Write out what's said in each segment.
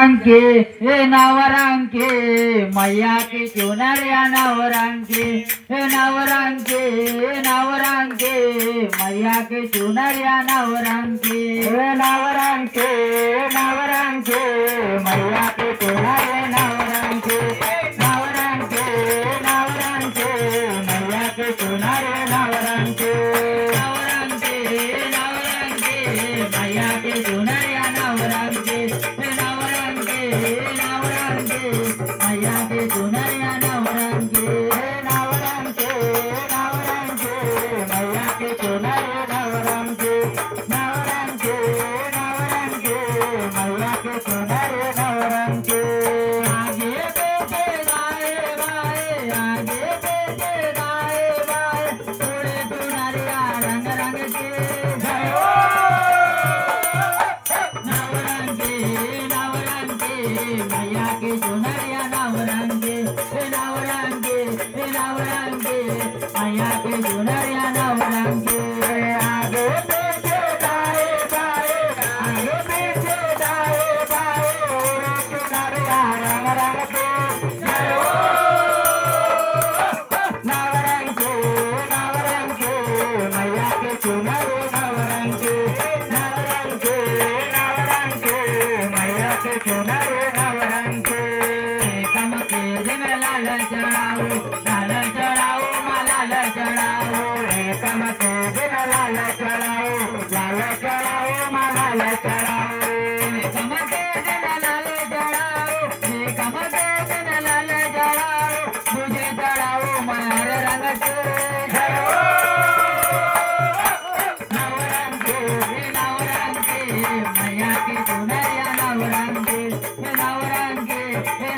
नवरंगे नवरंगे मैया के चुनरिया नवरंगे नवरंगे नवरंगे मैया के चुनरिया नवरंगे नवरंगे नवरंगे मैया के चुनरिया नवरंगे नवरंगे नवरंगे मैया के चुनरिया नवरंगे नवरंगे नवरंगे मैया के चुनरिया नवरंगे नवरंगे नवरंगे मैया के चुनरिया नवरंगे नवरंगे नवरंगे मैया के चुनरिया नवरंगे नवरंगे नवरंगे मैया के चुनरिया नवरंगे आगे पीछे दाएं बाएं आगे पीछे दाएं बाएं थोड़े चुनरिया रंग रंग के जय हो नवरंगे नवरंगे मैया के चुनरिया नवरंगे नवरंगे नवरंगे मैया के चुनरिया नवरंगे आगे पीछे दाएं बाएं आगे पीछे दाएं बाएं थोड़े चुनरिया रंग रंग के जय हो नवरंगे नवरंगे मैया के चुनरिया नवरंगे नवरंगे नवरंगे मैया के चुनरिया नवरंगे कम के दिन लाल चढ़ाओ माँ लाल चढ़ाओ कम के दिन लाल चढ़ाओ माँ लाल चढ़ाओ कम के दिन लाल चढ़ाओ कम के दिन लाल चढ़ाओ मुझे चढ़ाओ मार रंग से जय हो नवरंगे नवरंगे मैया की चुनरिया नवरंगे नवरंगे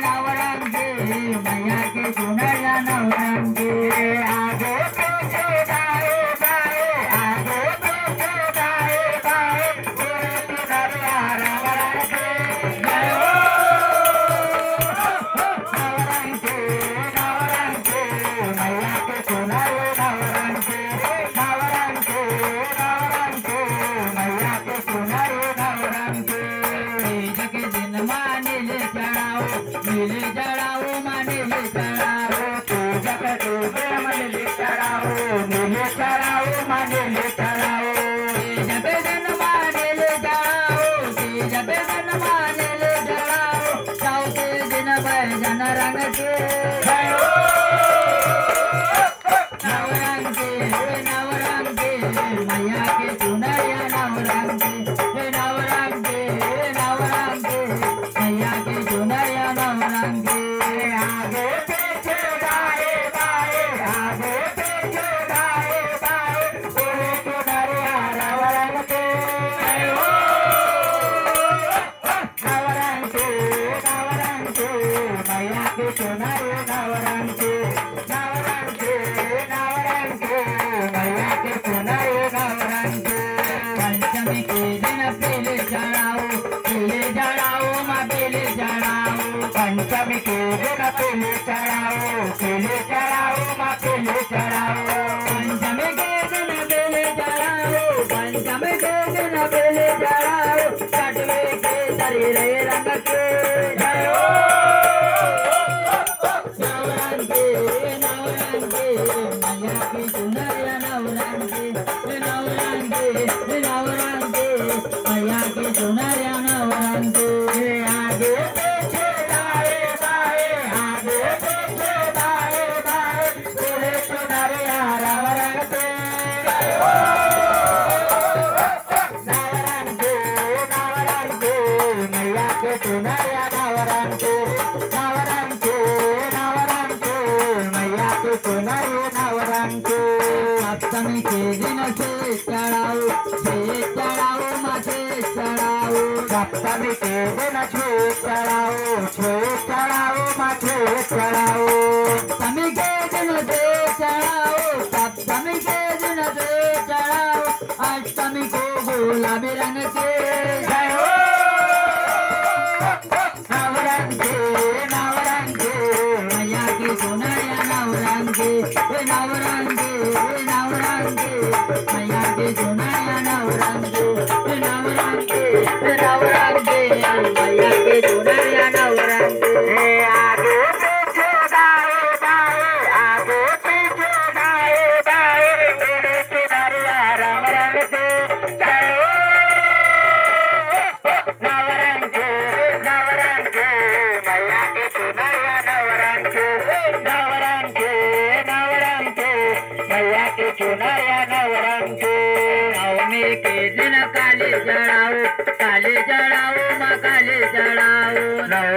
नवरंगे मैया की चुनरिया नवरंगे आगे पीछे दाएं बाएं आगे पीछे दाएं बाएं थोड़े चुनरिया रंग रंग के जय हो नवरंगे नवरंगे मैया के चुनरिया नवरंगे नवरंगे नवरंगे मैया के चुनरिया नवरंगे तीज के दिन माँ नीले चढ़ाओ माँ नीले चढ़ाओ तीज के दिन माँ नीले चढ़ाओ माँ नीले चढ़ाओ तीज के दिन माँ नीले चढ़ाओ तीज के दिन माँ नीले चढ़ाओ चौथे दिन बैजन रंग के जय हो नवरंगे नवरंगे मैया के चुनरिया नवरंगे नवरंगे नवरंगे मैया के चुनरिया नवरंगे आगे पीछे दाएं बाएं आगे पीछे दाएं बाएं थोड़े चुनरिया नवरंगे जय हो नवरंगे नवरंगे मैया के चुनरिया नवरंगे नवरंगे नवरंगे मैया के चुनरिया नवरंगे पंचमी के दिन पीले चढ़ाओ माँ पीले चढ़ाओ पंचमी के दिन पीले चढ़ाओ माँ पीले चढ़ाओ पंचमी के दिन पीले चढ़ाओ पंचमी के दिन पीले चढ़ाओ छठवे के शरीर रंग के जय हो नवरंगे नवरंगे मैया की चुनरिया नवरंगे नवरंगे नवरंगे मैया की चुनरिया नवरंगे आगे पीछे दाएं बाएं आगे पीछे दाएं बाएं थोड़े चुनरिया नवरंगे जय हो नवरंगे नवरंगे मैया के चुनरिया नवरंगे नवरंगे नवरंगे मैया के चुनरिया नवरंगे सप्तमी के दिन से चढ़ाओ माँ से चढ़ाओ सप्तमी के दिन से चढ़ाओ माँ से चढ़ाओ सप्तमी के दिन से चढ़ाओ सप्तमी के दिन से चढ़ाओ अष्टमी को गुलाबी रंग के जय हो नवरंगे नवरंगे मैया की चुनरिया नवरंगे नवरंगे नवरंगे मैया की चुनरिया नवरंगे नवरंगे नवरंगे मैया की चुनरिया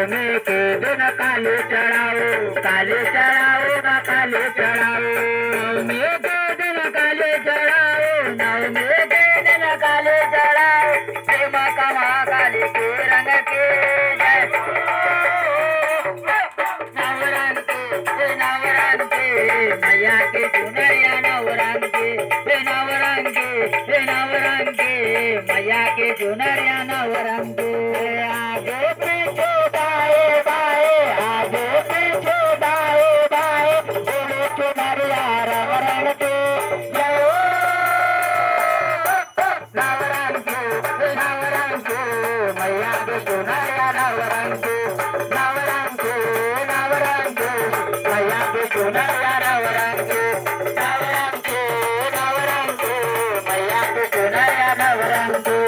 नवमी के दिन काली चढ़ाओ काली चढ़ाओ ना काली चढ़ाओ नवमी के दिन काली चढ़ाओ नवमी के दिन काली चढ़ाओ प्रेम कमा काली के रंग के जय नवरंग के मैया के चुनरिया नवरंग के नवरंग के मैया के चुनरिया नवरंग के आगे पीछे दाएं बाएं आगे पीछे दाएं बाएं बोले चुनरिया नवरंग के नवरंग के मैया के चुनरिया नवरंग के नवरंग के मैया के चुनरिया नवरंग के मैया के चुनरिया नवरंग के